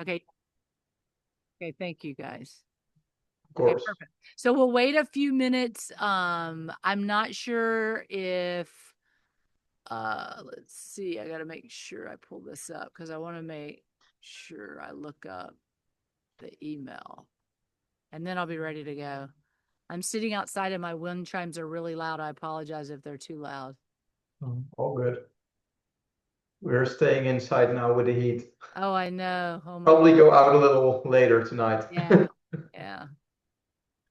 Okay. Okay. Thank you guys. Of Okay, course. perfect. So we'll wait a few minutes. I'm not sure if let's see, I gotta make sure I pull this up because I want to make sure I look up the email and then I'll be ready to go. I'm sitting outside and my wind chimes are really loud. I apologize if they're too loud. All good. We're staying inside now with the heat. Oh, I know. Oh my, Probably go out a little later tonight. yeah, yeah.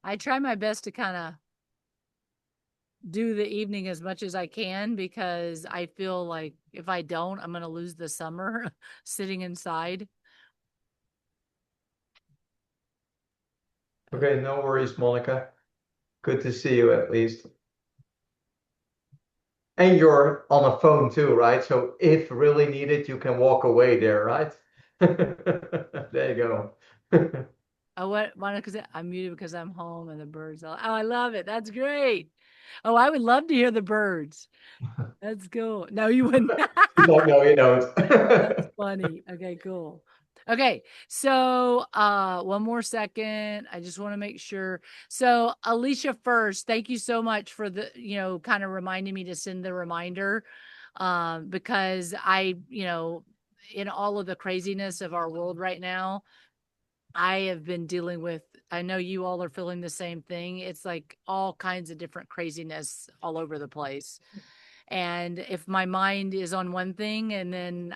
I try my best to kind of do the evening as much as I can because I feel like if I don't, I'm going to lose the summer sitting inside. Okay, no worries, Monica. Good to see you at least. And you're on a phone too, right? So if really needed, you can walk away there, right? There you go. Oh, what? Why? Because I'm muted because I'm home and the birds. Oh, I love it. That's great. Oh, I would love to hear the birds. That's cool. No, you wouldn't. No, no, you don't. That's funny. Okay, cool. Okay, so one more second. I just want to make sure. So Alicia first, thank you so much for the, kind of reminding me to send the reminder. Because in all of the craziness of our world right now, I have been dealing with, I know you all are feeling the same thing. It's like all kinds of different craziness all over the place. And if my mind is on one thing and then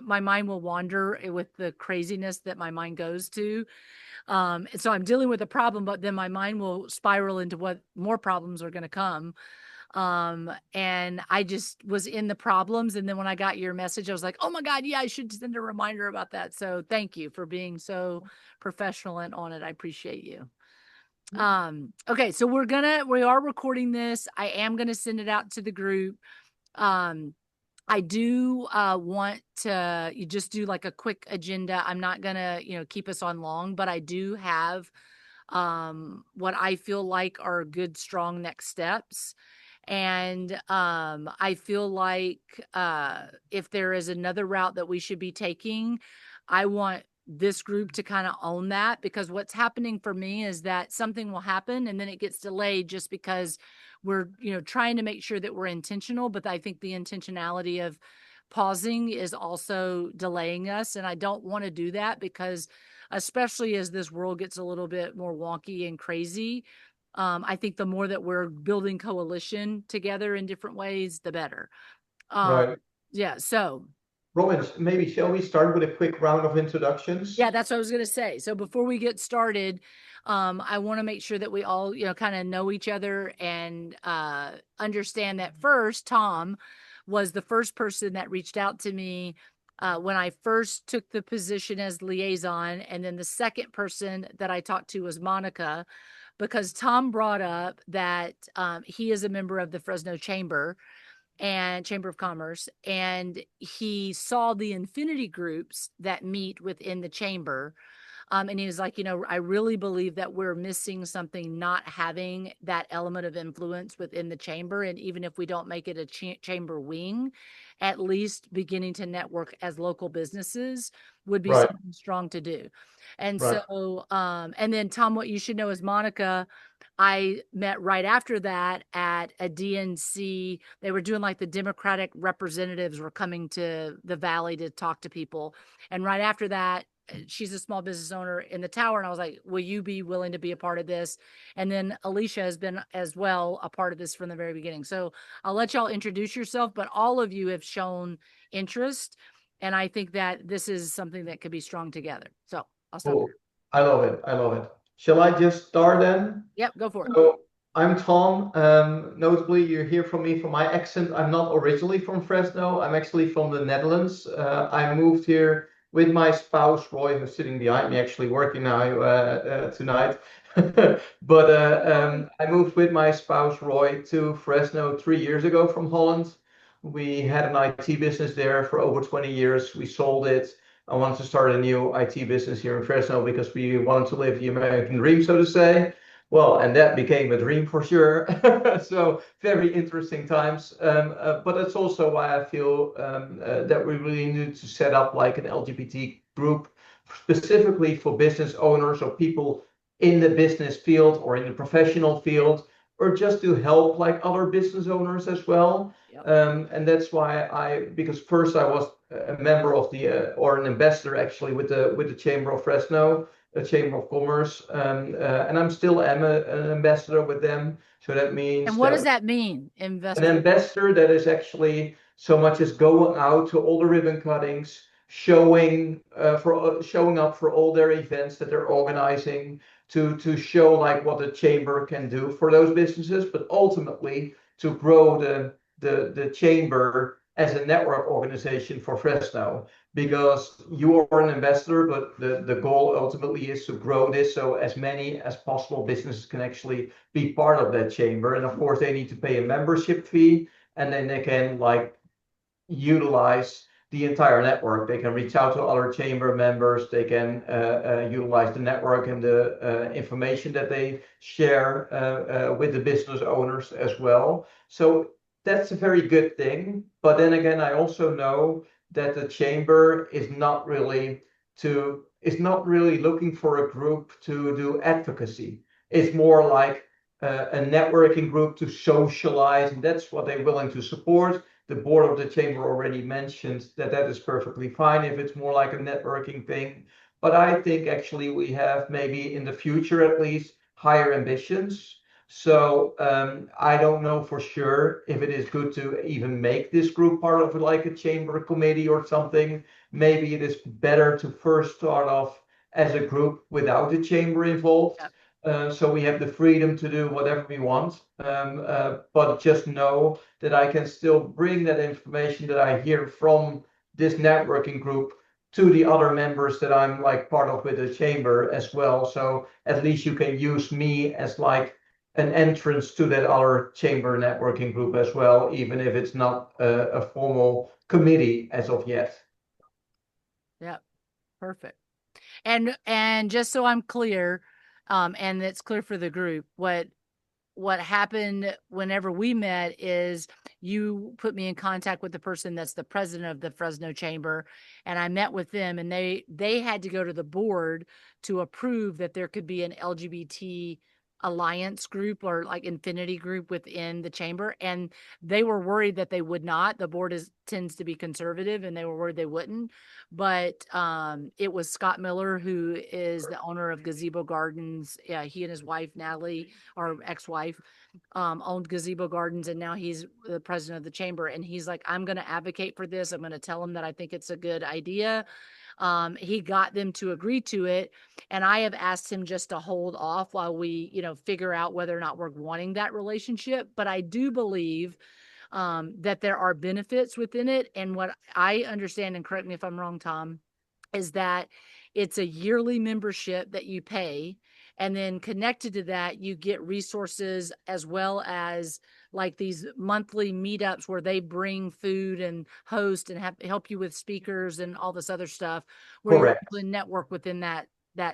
my mind will wander with the craziness that my mind goes to. And so I'm dealing with a problem, but then my mind will spiral into what more problems are going to come. And I just was in the problems. And then when I got your message, I was like, oh my God, yeah, I should send a reminder about that. So thank you for being so professional and on it. I appreciate you. Okay, so we are recording this. I am gonna send it out to the group. Um, I do want to you just do like a quick agenda. I'm not gonna, keep us on long, but I do have what I feel like are good, strong next steps. And I feel like if there is another route that we should be taking, I want this group to kind of own that because what's happening for me is that something will happen and then it gets delayed just because we're, trying to make sure that we're intentional. But I think the intentionality of pausing is also delaying us. And I don't want to do that because, especially as this world gets a little bit more wonky and crazy, I think the more that we're building coalition together in different ways, the better. Um, Right. yeah. So Robin, maybe shall we start with a quick round of yeah, introductions? that's what I was going to say. So before we get started, I want to make sure that we all, kind of know each other and understand that first, Tom was the first person that reached out to me when I first took the position as liaison. And then the second person that I talked to was Monica, because Tom brought up that he is a member of the Fresno Chamber and Chamber of Commerce, and he saw the infinity groups that meet within the chamber. And he was like, I really believe that we're missing something not having that element of influence within the chamber. And even if we don't make it a chamber wing, at least beginning to network as local businesses would be Right, something strong to do. And right. so, and then Tom, what you should know is Monica, I met right after that at a DNC. They were doing like the Democratic representatives were coming to the Valley to talk to people. And right after that, she's a small business owner in the tower. And I was like, will you be willing to be a part of this? And then Alicia has been as well a part of this from the very beginning. So I'll let y'all introduce yourself, but all of you have shown interest. And I think that this is something that could be strong together. So I'll stop Cool. there. I love it. I love it. Shall I just start then? Yep, go for it. So I'm Tom. Notably, you hear from me from my accent. I'm not originally from Fresno. I'm actually from the Netherlands. I moved here with my spouse, Roy, who's sitting behind me, actually working now tonight. But I moved with my spouse, Roy, to Fresno 3 years ago from Holland. We had an IT business there for over 20 years. We sold it. I wanted to start a new IT business here in Fresno because we wanted to live the American dream, so to say. Well, and that became a dream for sure. So very interesting times. But it's also why I feel that we really need to set up like an LGBT group specifically for business owners or people in the business field or in the professional field, or just to help like other business owners as well. Yep. And that's why because first I was a member of the or an ambassador actually with the Chamber of Fresno, a Chamber of Commerce, and I'm still an ambassador with them. So that And means what does that that mean, an investor? ambassador that is actually so much as going out to all the ribbon cuttings, showing up for all their events that they're organizing to show like what the chamber can do for those businesses, but ultimately to grow the chamber as a network organization for Fresno. Because you are an investor, but the goal ultimately is to grow this so as many as possible businesses can actually be part of that chamber. And of course, they need to pay a membership fee, and then they can like utilize the entire network. They can reach out to other chamber members. They can utilize the network and the information that they share with the business owners as well. So that's a very good thing. But then again, I also know that the chamber is not really looking for a group to do advocacy. It's more like a networking group to socialize, and that's what they're willing to support. The board of the chamber already mentioned that that is perfectly fine if it's more like a networking thing. But I think actually we have maybe in the future at least higher ambitions. So I don't know for sure if it is good to even make this group part of like a chamber committee or something. Maybe it is better to first start off as a group without the chamber involved. Yep. So we have the freedom to do whatever we want. But just know that I can still bring that information that I hear from this networking group to the other members that I'm like part of with the chamber as well. So at least you can use me as like an entrance to that other chamber networking group as well, even if it's not a formal committee as of yet. Yep. Perfect. And just so I'm clear, and it's clear for the group, what happened whenever we met is you put me in contact with the person that's the president of the Fresno Chamber, and I met with them, and they had to go to the board to approve that there could be an LGBT alliance group or like infinity group within the chamber, and they were worried that they would not. The board tends to be conservative, and they were worried they wouldn't. But it was Scott Miller, who is the owner of Gazebo Gardens. Yeah, he and his wife Natalie, or ex-wife, owned Gazebo Gardens, and now he's the president of the chamber. And he's like, I'm going to advocate for this. I'm going to tell him that I think it's a good idea. He got them to agree to it, and I have asked him just to hold off while we, figure out whether or not we're wanting that relationship. But I do believe that there are benefits within it, and what I understand, and correct me if I'm wrong, Tom, is that it's a yearly membership that you pay, and then connected to that you get resources as well as like these monthly meetups where they bring food and host and help you with speakers and all this other stuff where you're able Correct. to network within that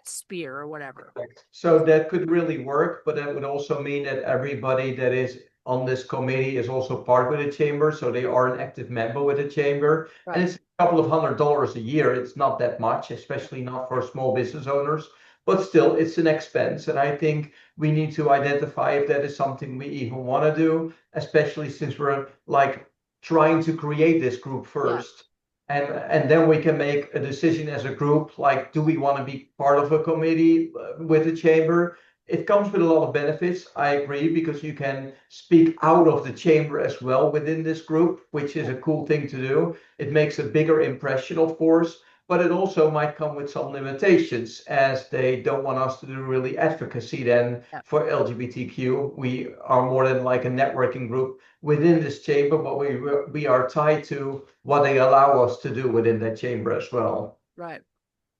sphere or whatever. So that could really work, but that would also mean that everybody that is on this committee is also part with the chamber. So they are an active member with the chamber. And Right. it's a couple of $100 a year. It's not that much, especially not for small business owners, but still it's an expense. And I think we need to identify if that is something we even want to do, especially since we're like trying to create this group Yeah. first. And then we can make a decision as a group, like, do we want to be part of a committee with the chamber? It comes with a lot of benefits, I agree, because you can speak out of the chamber as well within this group, which is a cool thing to do. It makes a bigger impression, of course, but it also might come with some limitations as they don't want us to do really advocacy then Yeah. for LGBTQ. We are more than like a networking group within this chamber, but we are tied to what they allow us to do within that chamber as well. Right.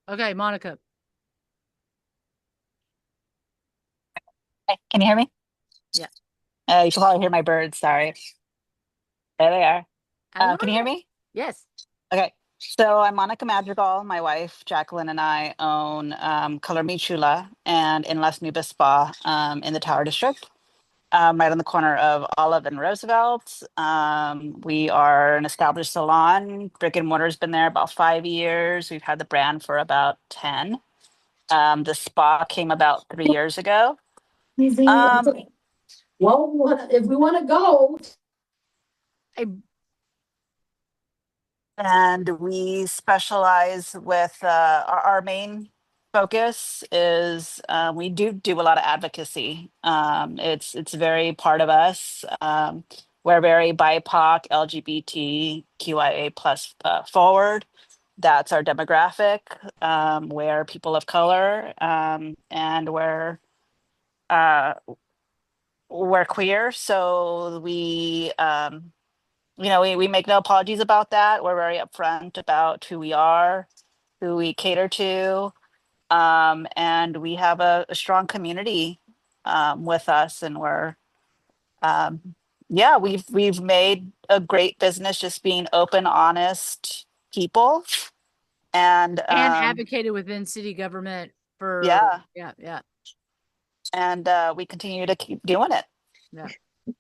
Okay, Monica. Hey, can you hear me? Yeah. You can probably hear my birds. Sorry. There they are. I love Can you hear it. me? Yes. Okay. So I'm Monica Madrigal. My wife, Jacqueline, and I own Color Me Chula and in Las Nubes Spa in the Tower District, right on the corner of Olive and Roosevelt. We are an established salon. Brick and mortar's been there about 5 years. We've had the brand for about 10. The spa came about 3 years ago. Well, if we want to go. I, And we specialize with our main focus is we do a lot of advocacy. It's very part of us. We're very BIPOC, LGBTQIA plus forward. That's our demographic. We're people of color, and we're queer. So we make no apologies about that. We're very upfront about who we are, who we cater to, and we have a strong community with us, and we've made a great business just being open, honest people, and advocated within city government for, yeah. And we continue to keep doing it. Yeah.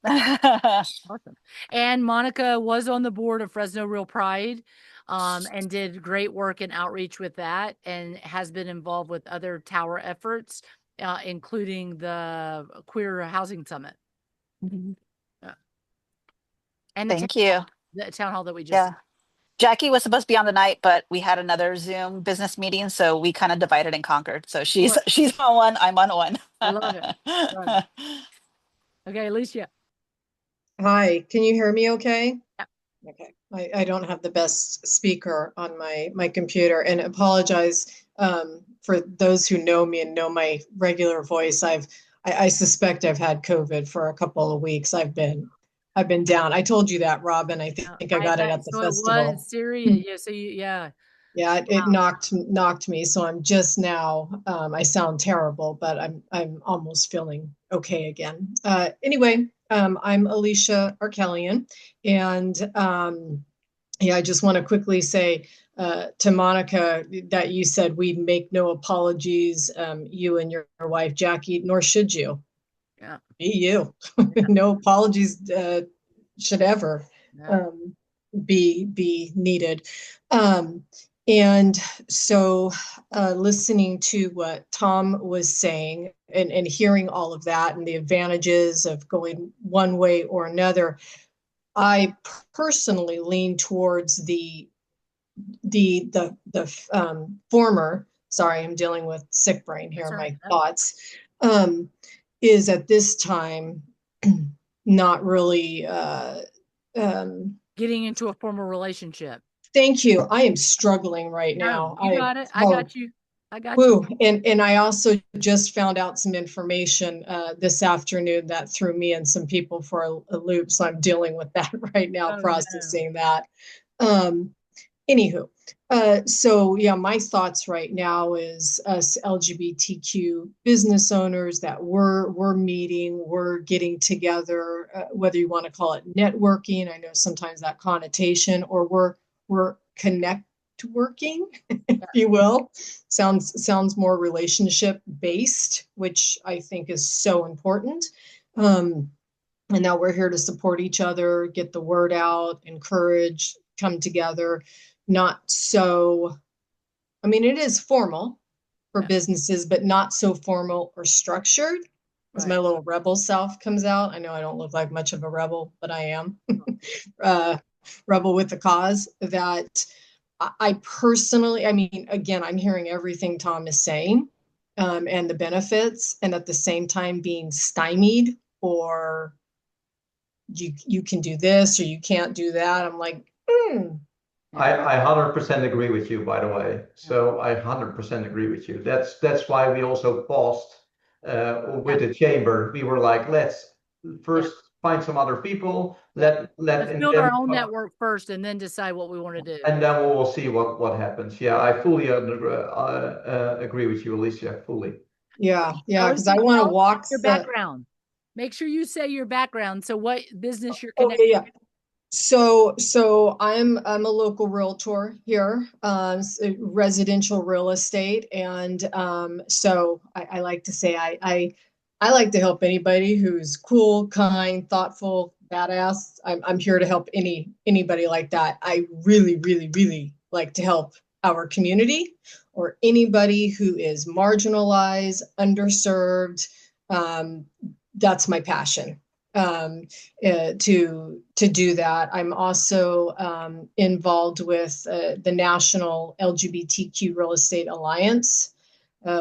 Awesome. And Monica was on the board of Fresno Real Pride, and did great work in outreach with that, and has been involved with other tower efforts, including the Queer Housing Summit. Mm-hmm. And Thank you. The town hall that we just. Yeah. Jackie was supposed to be on the night, but we had another Zoom business meeting, so we kind of divided and conquered. So she's on one, I'm on one. I love it. Okay, Alicia. Hi, can you hear me okay? Yeah. Okay. I don't have the best speaker on my computer, and apologize for those who know me and know my regular voice. I suspect I've had COVID for a couple of weeks. I've been down. I told you that, Robin. I think I got it at the festival. It was serious. Yeah. So Yeah, it knocked me. So I'm just now, I sound terrible, but I'm almost feeling okay again. Anyway, I'm Alicia Arkelian, and I just want to quickly say to Monica that you said we make no apologies, you and your wife Jackie, nor should you. Yeah. Be you. No apologies should ever be needed. And so listening to what Tom was saying and hearing all of that and the advantages of going one way or another, I personally lean towards the former. Sorry, I'm dealing with sick brain here. My thoughts is at this time not really getting into a formal relationship. Thank you. I am struggling right now. You got it. I got you. And I also just found out some information this afternoon that threw me and some people for a loop. So I'm dealing with that right now, processing that. Anywho, so yeah, my thoughts right now is us LGBTQ business owners that we're meeting, we're getting together, whether you want to call it networking. I know sometimes that connotation, or we're connect working, if you will. Sounds more relationship based, which I think is so important. And now we're here to support each other, get the word out, encourage, come together. Not so, I mean, it is formal for businesses, but not so formal or structured. As my little rebel self comes out. I know I don't look like much of a rebel, but I am. Rebel with the cause. That I personally, I mean, again, I'm hearing everything Tom is saying, and the benefits, and at the same time being stymied, or you can do this or you can't do that. I'm like, I 100% agree with you, by the way. So I 100% agree with you. That's why we also paused with the chamber. We were like, let's first find some other people. Let's build our own network first, and then decide what we want to do. And then we'll see what happens. Yeah, I fully agree with you, Alicia. Fully. Yeah, because I want to walk your background. Make sure you say your background. So what business you're connected to. So I'm a local realtor here, residential real estate, and so I like to say I like to help anybody who's cool, kind, thoughtful, badass. I'm here to help anybody like that. I really, really, really like to help our community or anybody who is marginalized, underserved. That's my passion. To do that. I'm also involved with the National LGBTQ Real Estate Alliance.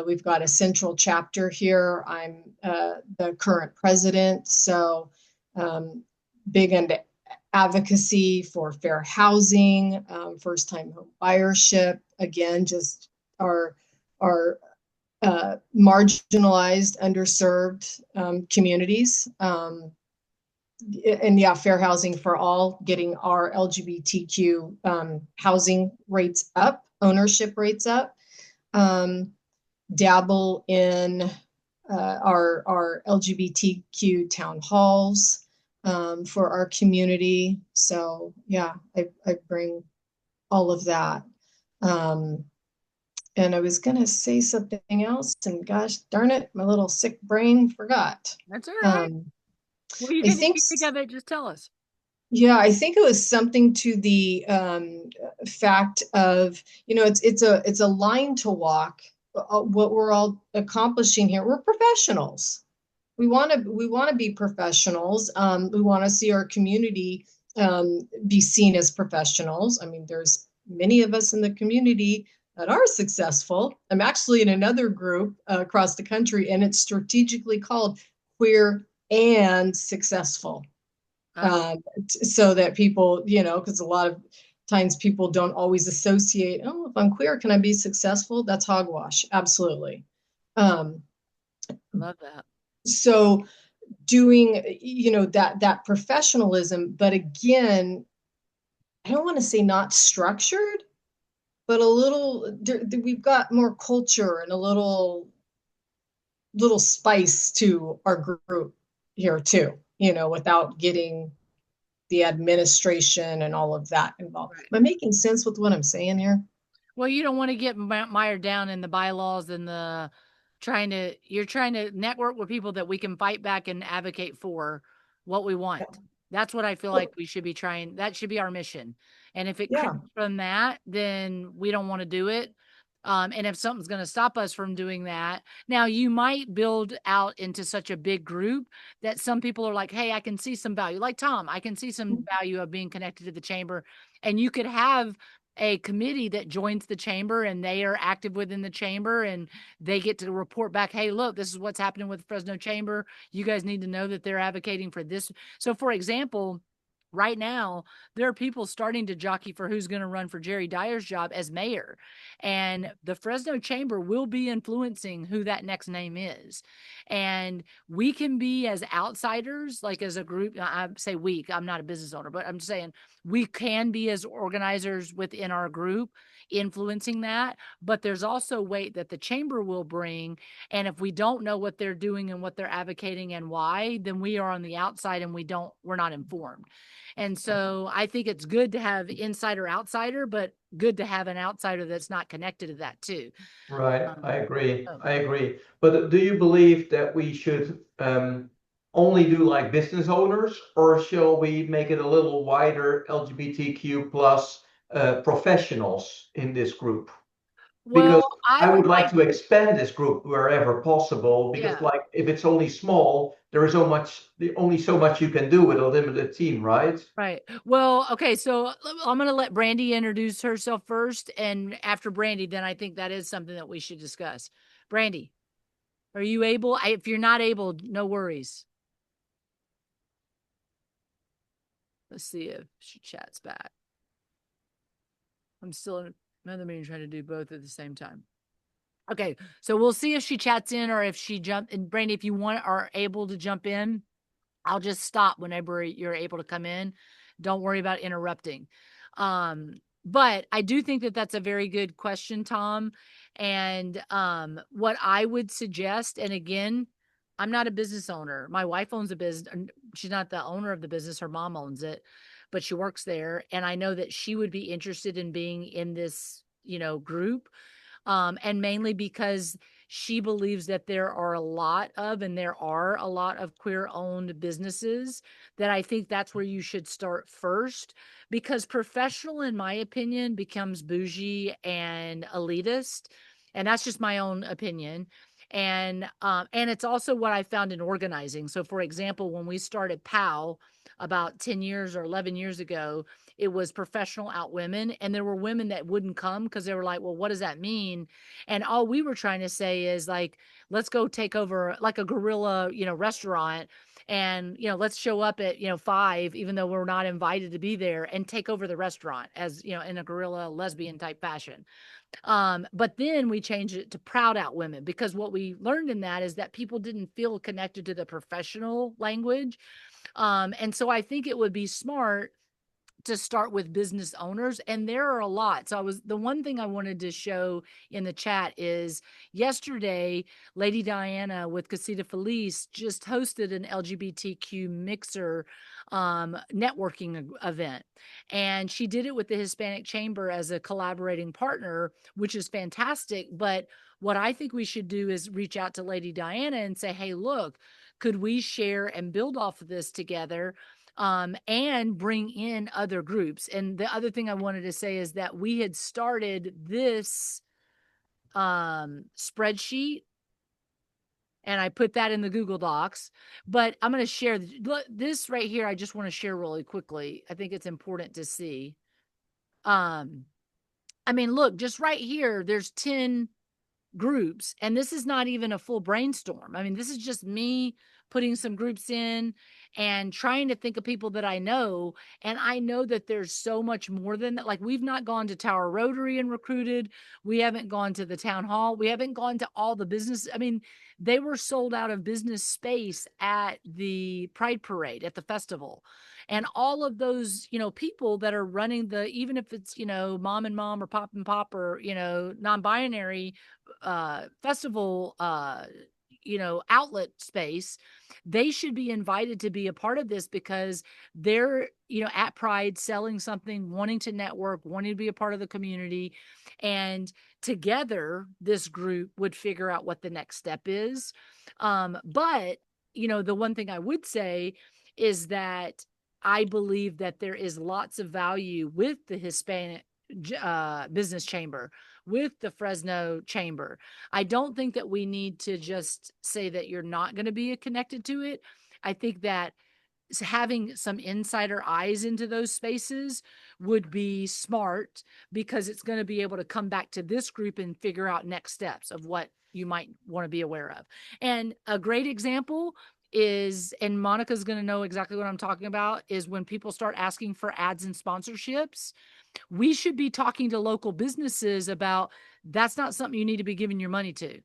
We've got a central chapter here. I'm the current president, so big into advocacy for fair housing, first-time home buyership. Again, just our marginalized, underserved communities. And yeah, fair housing for all, getting our LGBTQ housing rates up, ownership rates up. Dabble in our LGBTQ town halls for our community. So yeah, I bring all of that. And I was going to say something else, and gosh darn it, my little sick brain forgot. That's all right. Well, you I can think think of it. Just tell us. Yeah, I think it was something to the fact of, it's a line to walk. What we're all accomplishing here, we're professionals. We want to be professionals. We want to see our community be seen as professionals. I mean, there's many of us in the community that are successful. I'm actually in another group across the country, and it's strategically called Queer and Successful. So that people, because a lot of times people don't always associate, oh, if I'm queer, can I be successful? That's hogwash. Absolutely. Love that. So doing, that professionalism, but again, I don't want to say not structured, but a little, we've got more culture and a little spice to our group here too, without getting the administration and all of that involved. Right. Am I making sense with what I'm saying here? Well, you don't want to get mired down in the bylaws and you're trying to network with people that we can fight back and advocate for what we want. Yeah. That's what I feel like we should be trying. That should be our mission. And if it comes from that, then we don't want to do it. And if something's going to stop us from doing that, now you might build out into such a big group that some people are like, hey, I can see some value. Like Tom, I can see some value of being connected to the chamber. And you could have a committee that joins the chamber and they are active within the chamber and they get to report back, hey, look, this is what's happening with the Fresno Chamber. You guys need to know that they're advocating for this. So for example, right now, there are people starting to jockey for who's going to run for Jerry Dyer's job as mayor. And the Fresno Chamber will be influencing who that next name is. And we can be as outsiders, like as a group, I say we, I'm not a business owner, but I'm just saying we can be as organizers within our group influencing that, but there's also weight that the chamber will bring. And if we don't know what they're doing and what they're advocating and why, then we are on the outside and we're not informed. And so I think it's good to have insider outsider, but good to have an outsider that's not connected to that too. Right. I agree. But do you believe that we should only do like business owners, or shall we make it a little wider, LGBTQ plus professionals in this group? Because Well, I would like to expand this group wherever possible, because like if it's only small, there is only so much you can do with a limited team, right? Right. Well, okay, so I'm going to let Brandy introduce herself first, and after Brandy, then I think that is something that we should discuss. Brandy, are you able? If you're not able, no worries. Let's see if she chats back. I'm still in another meeting trying to do both at the same time. Okay, so we'll see if she chats in or if she and Brandy, if you are able to jump in, I'll just stop whenever you're able to come in. Don't worry about interrupting. But I do think that that's a very good question, Tom. And what I would suggest, and again, I'm not a business owner. My wife owns a business. She's not the owner of the business. Her mom owns it. but she works there. And I know that she would be interested in being in this, group. And mainly because she believes that there are a lot of, and there are a lot of queer owned businesses, that I think that's where you should start first, because professional, in my opinion, becomes bougie and elitist. And that's just my own opinion. And it's also what I found in organizing. So for example, when we started POW about 10 years or 11 years ago, it was professional out women, and there were women that wouldn't come because they were like, well, what does that mean? And all we were trying to say is like, let's go take over like a guerrilla, restaurant, and let's show up at 5, even though we're not invited to be there, and take over the restaurant as in a guerrilla lesbian type fashion. But then we changed it to proud out women, because what we learned in that is that people didn't feel connected to the professional language. And so I think it would be smart to start with business owners, and there are a lot. So the one thing I wanted to show in the chat is yesterday, Lady Diana with Casita Felice just hosted an LGBTQ mixer networking event. And she did it with the Hispanic Chamber as a collaborating partner, which is fantastic. But what I think we should do is reach out to Lady Diana and say, hey, look, could we share and build off of this together? And bring in other groups. And the other thing I wanted to say is that we had started this spreadsheet, and I put that in the Google Docs, but I'm going to share this right here. I just want to share really quickly. I think it's important to see. I mean, look, just right here, there's 10 groups, and this is not even a full brainstorm. I mean, this is just me putting some groups in and trying to think of people that I know. And I know that there's so much more than that. Like, we've not gone to Tower Rotary and recruited. We haven't gone to the town hall. We haven't gone to all the business. I mean, they were sold out of business space at the Pride Parade at the festival. And all of those, people that are running even if it's, mom and mom or pop and pop or, non-binary festival, outlet space, they should be invited to be a part of this, because they're, at Pride selling something, wanting to network, wanting to be a part of the community. And together, this group would figure out what the next step is. But, the one thing I would say is that I believe that there is lots of value with the Hispanic business chamber, with the Fresno chamber. I don't think that we need to just say that you're not going to be connected to it. I think that having some insider eyes into those spaces would be smart, because it's going to be able to come back to this group and figure out next steps of what you might want to be aware of. And a great example is, and Monica's going to know exactly what I'm talking about, is when people start asking for ads and sponsorships, we should be talking to local businesses about that's not something you need to be giving your money to.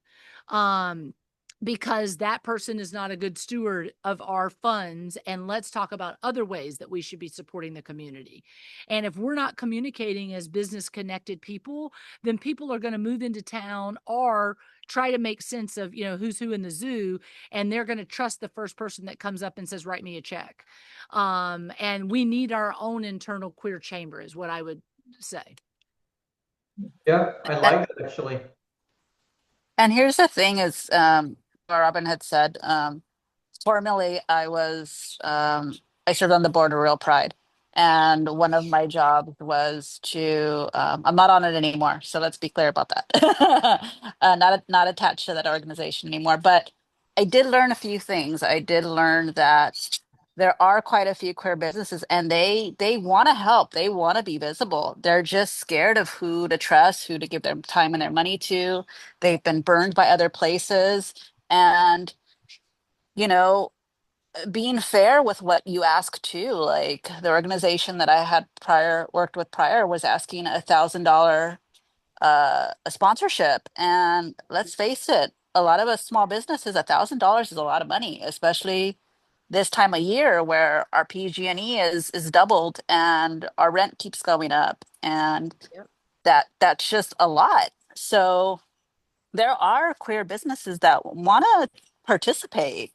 Because that person is not a good steward of our funds. And let's talk about other ways that we should be supporting the community. And if we're not communicating as business connected people, then people are going to move into town or try to make sense of, who's who in the zoo. And they're going to trust the first person that comes up and says, write me a check. And we need our own internal queer chamber, is what I would say. Yeah, I like that actually. And here's the thing is, what Robin had said, formerly I served on the board of Real Pride. And one of my jobs was to, I'm not on it anymore. So let's be clear about that. Not attached to that organization anymore, but I did learn a few things. I did learn that there are quite a few queer businesses, and they want to help. They want to be visible. They're just scared of who to trust, who to give their time and their money to. They've been burned by other places. And, you know, being fair with what you ask too, like the organization that I had worked with prior was asking $1,000 a sponsorship. And let's face it, a lot of us small businesses, $1,000 is a lot of money, especially this time of year where our PG&E is doubled and our rent keeps going up, and Yep. that's just a lot. So there are queer businesses that want to participate.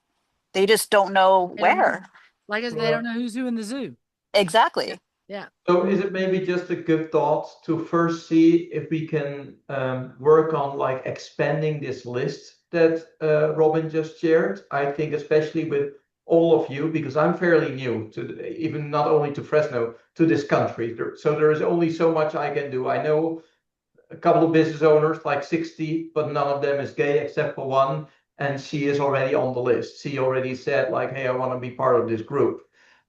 They just don't know They don't know. where. Like I said, they don't know who's who in the zoo. Exactly. Yeah. So is it maybe just a good thought to first see if we can work on like expanding this list that Robin just shared? I think especially with all of you, because I'm fairly new to even not only to Fresno, to this country. So there is only so much I can do. I know a couple of business owners, like 60, but none of them is gay except for one, and she is already on the list. She already said like, hey, I want to be part of this group.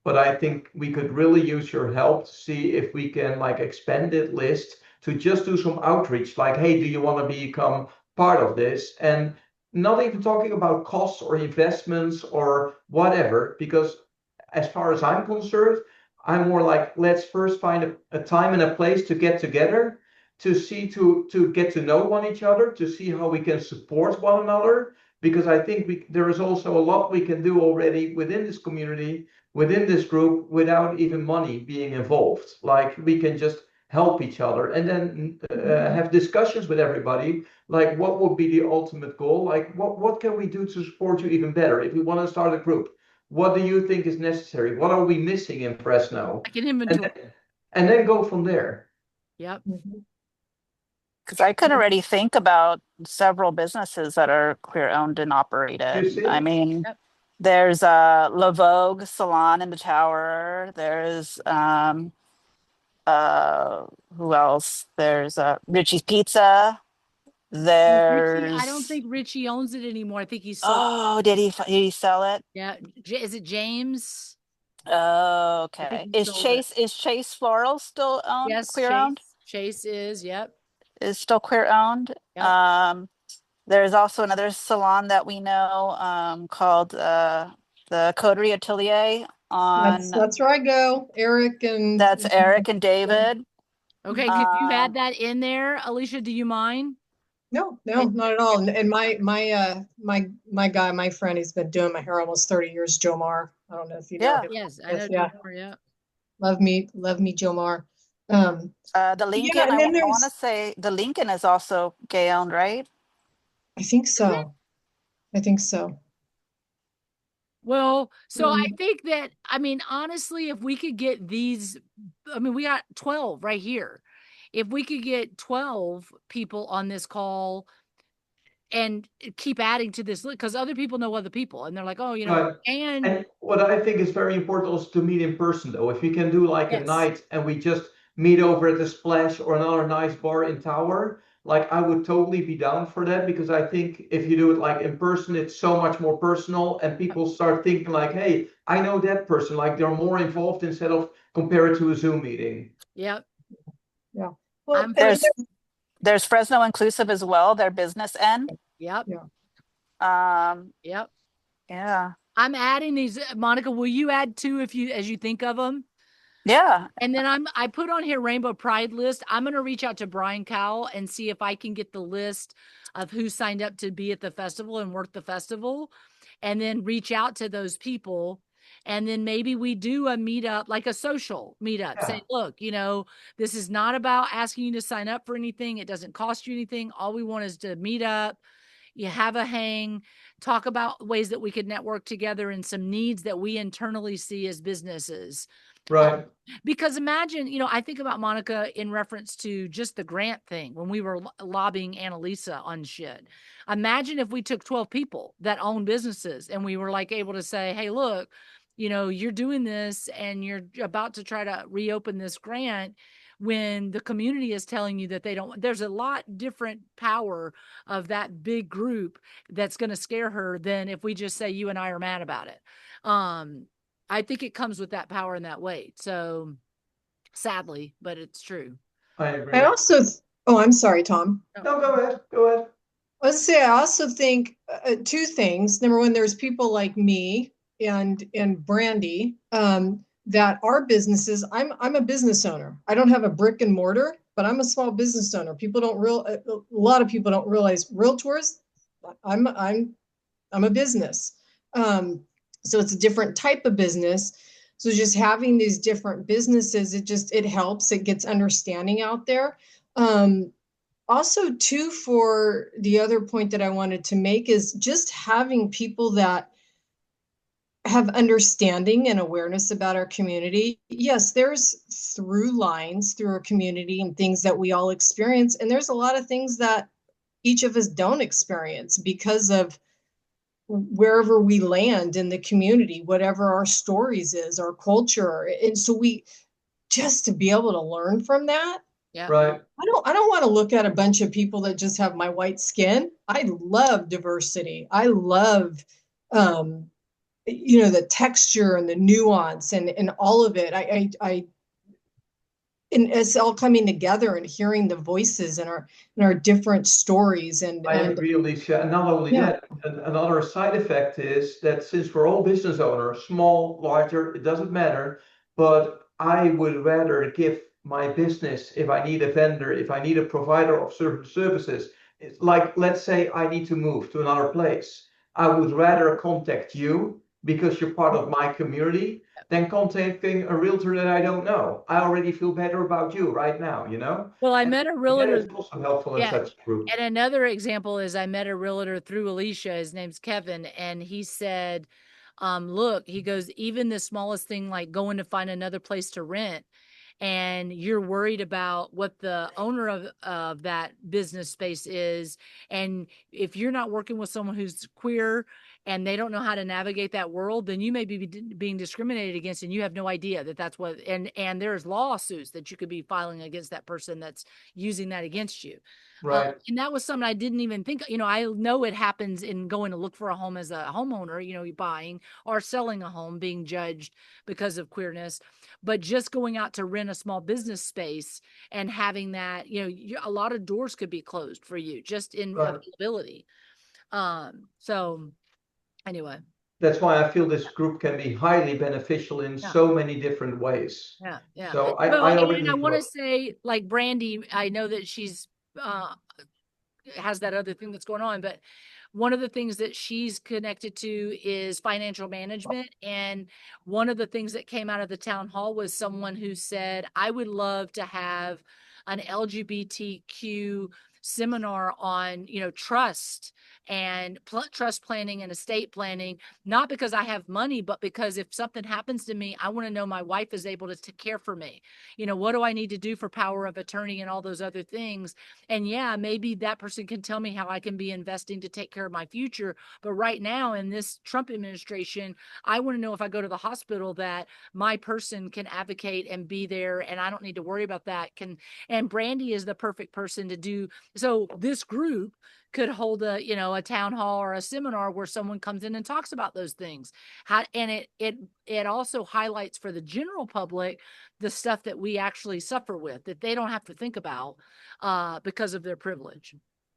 But I think we could really use your help to see if we can like expand that list to just do some outreach, like, hey, do you want to become part of this? And not even talking about costs or investments or whatever, because as far as I'm concerned, I'm more like, let's first find a time and a place to get together, to see, to get to know one each other, to see how we can support one another, because I think there is also a lot we can do already within this community, within this group, without even money being involved. Like we can just help each other and then have discussions with everybody, like what would be the ultimate goal, like what can we do to support you even better if we want to start a group. What do you think is necessary? What are we missing in Fresno? Like an inventory. And then go from there. Yep. Because I can already think about several businesses that are queer owned and You operated. see? I mean, Yep. there's a La Vogue salon in the tower. There's who else? There's Richie's Pizza. Well, Richie, I don't There's think Richie owns it anymore. I think he sold. did he sell it? Yeah. Is it James? Oh, I think okay. he sold it. Is Chase Floral still owned, Yes, queer owned? Chase is. Yep. Is still queer owned. Yep. There's also another salon that we know called the Coterie Atelier on That's where I go, Eric and that's Eric and David. Okay. Could you add Um, that in there, Alicia? Do you mind? no, And not at all. And my guy, my friend, he's been doing my hair almost 30 years, Joe Mar. I don't know if you know yeah. him. yes, I know. Yeah, Yeah. love me, Joe Mar. The Yeah, Lincoln, and then I want to there's, say the Lincoln is also gay owned, right? I think Is it? so. I think so. Well, so I Um, think that, I mean, honestly, if we could get these, I mean, we got 12 right here. If we could get 12 people on this call and keep adding to this list, because other people know other people and they're like, oh, Right. and And what I think is very important also to meet in person, though, if we can do like a yes, night and we just meet over at the Splash or another nice bar in Tower, like I would totally be down for that, because I think if you do it like in person, it's so much more personal and people start thinking like, hey, I know that person, like they're more involved instead of compared to a Zoom meeting. yep, yeah. Well, I'm for and that. There's Fresno Inclusive as well, their business end. Yep, yeah. yep. Yeah. I'm adding these. Monica, will you add two as you think of them? Yeah. And then I put on here Rainbow Pride list. I'm going to reach out to Brian Cowell and see if I can get the list of who signed up to be at the festival and work the festival, and then reach out to those people. And then maybe we do a meetup, like a social meetup. Yeah. Say, look, this is not about asking you to sign up for anything. It doesn't cost you anything. All we want is to meet up. You have a hang, talk about ways that we could network together and some needs that we internally see as businesses. Right. Because imagine, I think about Monica in reference to just the grant thing when we were lobbying Annalisa on shit. Imagine if we took 12 people that own businesses and we were like able to say, hey, look, you're doing this and you're about to try to reopen this grant when the community is telling you that they don't. There's a lot different power of that big group that's going to scare her than if we just say you and I are mad about it. I think it comes with that power in that weight. So sadly, but it's true. I I agree. also, oh, I'm sorry, Tom. No, go ahead. Go ahead. Let's say I also think two things. Number one, there's people like me and Brandy that are businesses. I'm a business owner. I don't have a brick and mortar, but I'm a small business owner. People don't a lot of people don't realize realtors. I'm a business. So it's a different type of business. So just having these different businesses, it helps. It gets understanding out there. Also, too, for the other point that I wanted to make is just having people that have understanding and awareness about our community. Yes, there's through lines through our community and things that we all experience. And there's a lot of things that each of us don't experience because of wherever we land in the community, whatever our stories is, our culture. And so we just to be able to learn from that. Yeah. Right. I don't want to look at a bunch of people that just have my white skin. I love diversity. I love the texture and the nuance and all of it. I and it's all coming together and hearing the voices and our different stories I and agree, Alicia. And not only yeah. that, another side effect is that since we're all business owners, small, larger, it doesn't matter, but I would rather give my business if I need a vendor, if I need a provider of certain services. It's like, let's say I need to move to another place. I would rather contact you because you're part of my community than contacting a realtor that I don't know. I already feel better about you right now, you know? Well, I And met a that realtor. is also helpful in Yeah. such a group. And another example is I met a realtor through Alicia. His name's Kevin. And he said, look, he goes, even the smallest thing like going to find another place to rent, and you're worried about what the owner of that business space is. And if you're not working with someone who's queer and they don't know how to navigate that world, then you may be being discriminated against and you have no idea that that's what, and there's lawsuits that you could be filing against that person that's using that against you. Right. And that was something I didn't even think, I know it happens in going to look for a home as a homeowner, you're buying or selling a home, being judged because of queerness. But just going out to rent a small business space and having that, a lot of doors could be closed for you just in Right. availability. So anyway. That's why I feel this group can be highly beneficial in Yeah. so many different ways. Yeah. Yeah. So Well, I and already I want to enjoy. say, like Brandy, I know that she's has that other thing that's going on, but one of the things that she's connected to is financial management. And one of the things that came out of the town hall was someone who said, I would love to have an LGBTQ seminar on, trust and trust planning and estate planning, not because I have money, but because if something happens to me, I want to know my wife is able to care for me. What do I need to do for power of attorney and all those other things? And yeah, maybe that person can tell me how I can be investing to take care of my future. But right now in this Trump administration, I want to know if I go to the hospital that my person can advocate and be there and I don't need to worry about that. And Brandy is the perfect person to do. So this group could hold a town hall or a seminar where someone comes in and talks about those things. And it also highlights for the general public the stuff that we actually suffer with that they don't have to think about because of their privilege.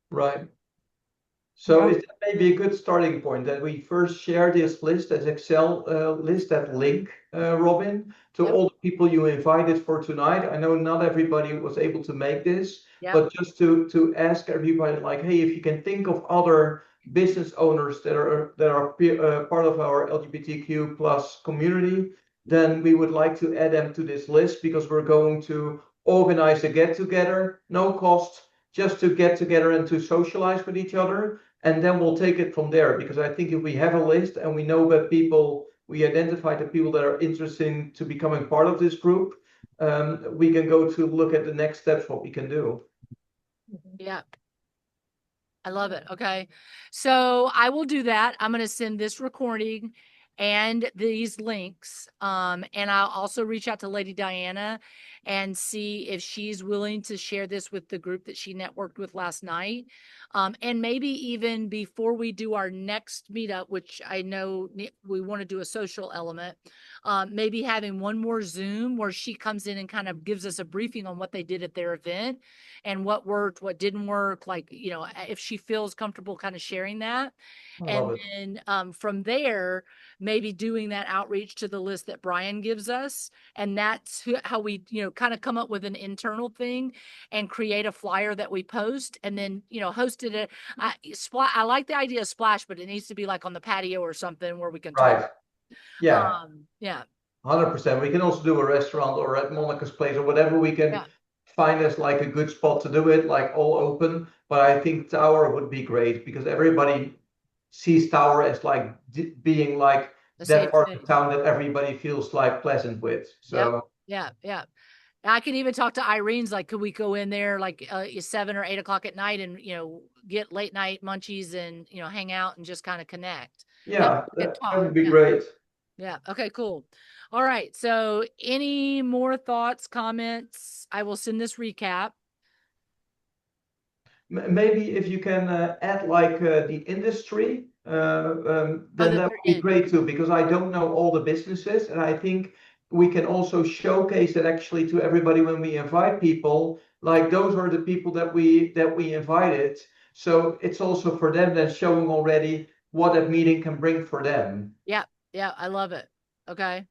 Right. So Yeah. it may be a good starting point that we first share this list as Excel list, that link, Robin, to Yep. all the people you invited for tonight. I know not everybody was able to make this, Yep. but just to ask everybody, like, hey, if you can think of other business owners that are part of our LGBTQ plus community, then we would like to add them to this list because we're going to organize a get together, no cost, just to get together and to socialize with each other. And then we'll take it from there, because I think if we have a list and we know that we identify the people that are interested to becoming part of this group, we can go to look at the next steps, what we can do. Yeah. I love it. Okay. So I will do that. I'm going to send this recording and these links. And I'll also reach out to Lady Diana and see if she's willing to share this with the group that she networked with last night. And maybe even before we do our next meetup, which I know we want to do a social element, maybe having one more Zoom where she comes in and kind of gives us a briefing on what they did at their event and what worked, what didn't work, like, if she feels comfortable kind of sharing that. I And love it. then from there, maybe doing that outreach to the list that Brian gives us. And that's how we, kind of come up with an internal thing and create a flyer that we post and then, hosted it. I like the idea of splash, but it needs to be like on the patio or something where we can talk. Right. Yeah. Yeah. 100%. We can also do a restaurant or at Monica's place or whatever we can find as like a good spot to do it, like all open. But I think Tower would be great because everybody sees Tower as like being like that part of town that everybody feels like pleasant with. So yeah. I can even talk to Irene's, like, could we go in there like 7 or 8 o'clock at night and, get late night munchies and, hang out and just kind of connect. yeah, that would be great. Yeah. Okay, cool. All right. So any more thoughts, comments? I will send this recap. Maybe if you can add like the industry, then that would be great too, because I don't know all the businesses, and I think we can also showcase that actually to everybody when we invite people. Like those are the people that we invited, so it's also for them then showing already what that meeting can bring for them. Yeah, I love it. Okay.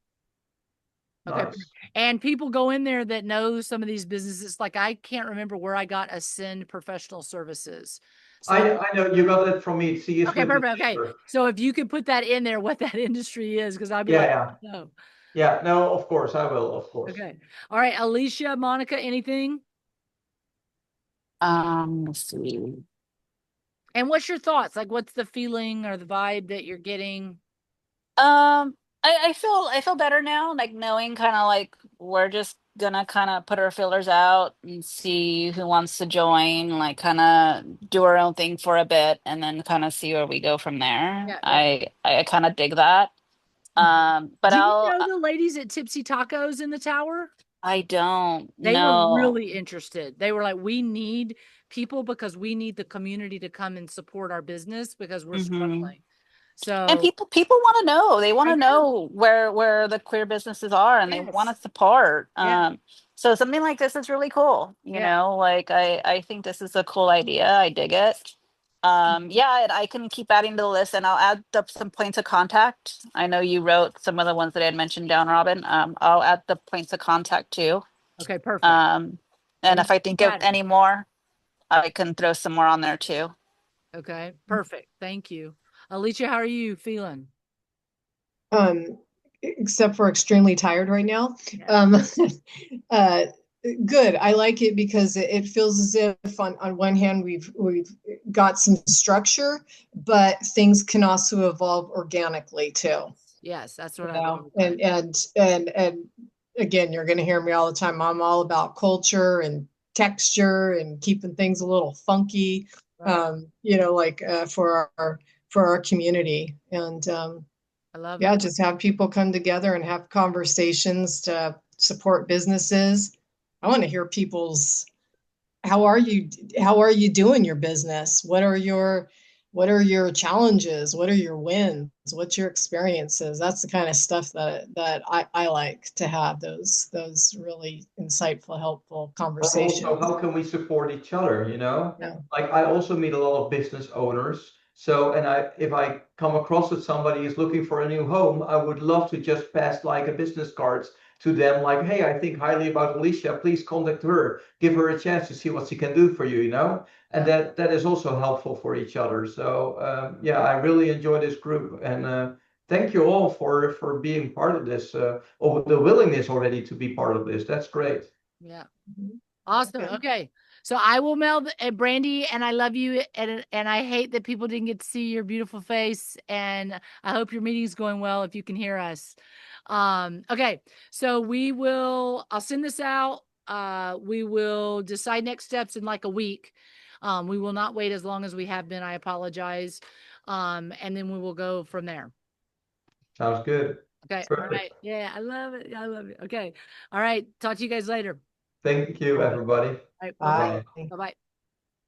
Okay. Nice. And people go in there that know some of these businesses. Like I can't remember where I got Ascend Professional Services. So I know you got that from me. See, it's okay, with the perfect. Okay. So if you could put that in there, what that industry is, because I'd be like, yeah. no. Yeah, no, of course I will, of course. Okay. All right, Alicia, Monica, anything? Let's see. And what's your thoughts? Like, what's the feeling or the vibe that you're getting? I feel better now, like knowing kind of like we're just gonna kind of put our fillers out and see who wants to join, like kind of do our own thing for a bit and then kind of see where we go from there. Yeah. I kind of dig that. But Do you know the ladies at Tipsy Tacos in the tower? I don't They were know. really interested. They were like, we need people because we need the community to come and support our business because we're struggling. And So people want to know. They want to know where the queer businesses are, and they want to support. So something like this is really cool. You know, like I think this is a cool idea. I dig it. Yeah, and I can keep adding to the list, and I'll add up some points of contact. I know you wrote some of the ones that I had mentioned down, Robin. I'll add the points of contact too. Okay, perfect. And if I think of any more, I can throw some more on there too. Okay, perfect. Thank you. Alicia, how are you feeling? Except for extremely tired right now. Good. I like it because it feels as if on one hand we've got some structure, but things can also evolve organically too. Yes, that's what I know. And again, you're going to hear me all the time. I'm all about culture and texture and keeping things a little funky. Like for our community. And I love yeah, it. just have people come together and have conversations to support businesses. I want to hear people's how are you doing your business? What are your challenges? What are your wins? What's your experiences? That's the kind of stuff that I like to have, those really insightful, helpful conversations. Also, how can we support each other, Yeah. Like I also meet a lot of business owners. So, and if I come across with somebody who's looking for a new home, I would love to just pass like a business cards to them, like, hey, I think highly about Alicia. Please contact her, give her a chance to see what she can do for you, And that is also helpful for each other. So, yeah, I really enjoy this group, and thank you all for being part of this, or the willingness already to be part of this. That's great. Yeah. Awesome. Okay. So I will mail Brandy, and I love you, and I hate that people didn't get to see your beautiful face, and I hope your meeting's going well if you can hear us. Okay. So I'll send this out. We will decide next steps in like a week. We will not wait as long as we have been. I apologize. And then we will go from there. Sounds good. Okay. Perfect. All right. Yeah. I love it. I love it. Okay. All right. Talk to you guys later. Thank you, everybody. All right. Bye. Bye-bye.